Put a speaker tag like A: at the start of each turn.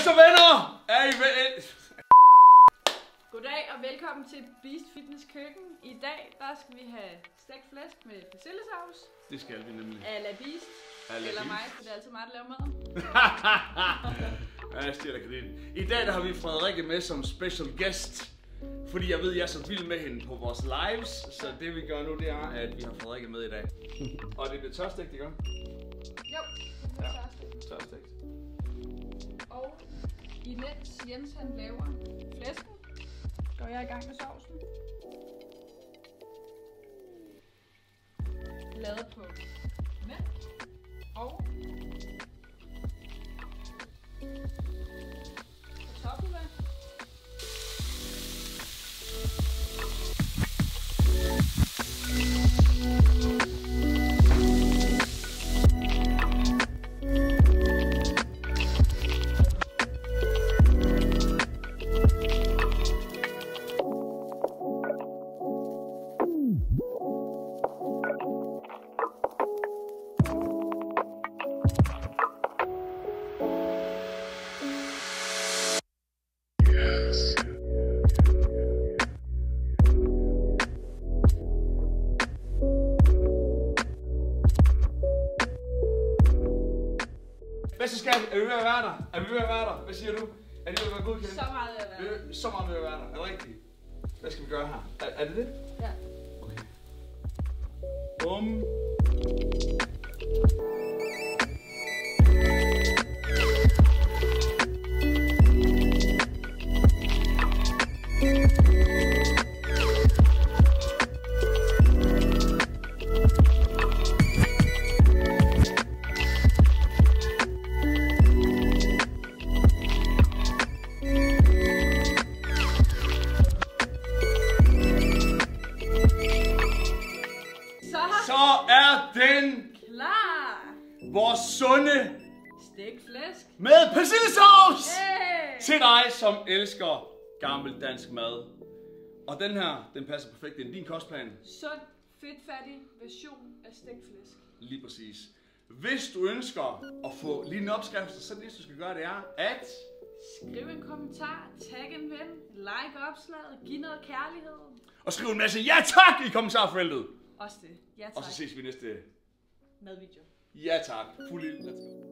A: så venner!
B: Goddag og velkommen til Beast Fitness Køkken. I dag der skal vi have stegt flæsk med persillesauce.
A: Det skal vi nemlig.
B: A la Beast. Eller mig, for det er altid mig, der laver maden.
A: Ja, jeg stiger dig kredit. I dag der har vi Frederikke med som special guest. Fordi jeg ved, jeg er så vild med hende på vores lives. Så det vi gør nu, det er, at vi har Frederikke med i dag. Og det bliver tørstegt, ikke?
B: Jo, det bliver
A: Tørstegt.
B: Og imens Jens han laver flæsken, går jeg i gang med sovsen. Lavet på mælk og kartoffelvand.
A: Hvad så skal vi? Er vi ved at være der? Er vi ved at være der? Hvad siger du? Er det ved at være godkendt?
B: Så meget ved at være der.
A: Så meget ved at være der. Er det rigtigt? Hvad skal vi gøre her? Er det det?
B: Ja.
A: Okay. Bum. Så er den
B: Klar!
A: vores sunde
B: Stegt flæsk.
A: med persillesauce
B: Hey!
A: til dig, som elsker gammel dansk mad. Og den her, den passer perfekt ind i din kostplan.
B: Sund, fedtfattig version af stegt flæsk.
A: Lige præcis. Hvis du ønsker at få lignende opskrifter, så det du skal gøre, det er at
B: Skriv en kommentar, tag en ven, like opslaget, giv noget kærlighed.
A: og skrive en masse ja tak i kommentarfeltet.
B: Også det. Ja tak.
A: Og så ses vi næste
B: Madvideo.
A: ja tak. Fuld ild. Let's go.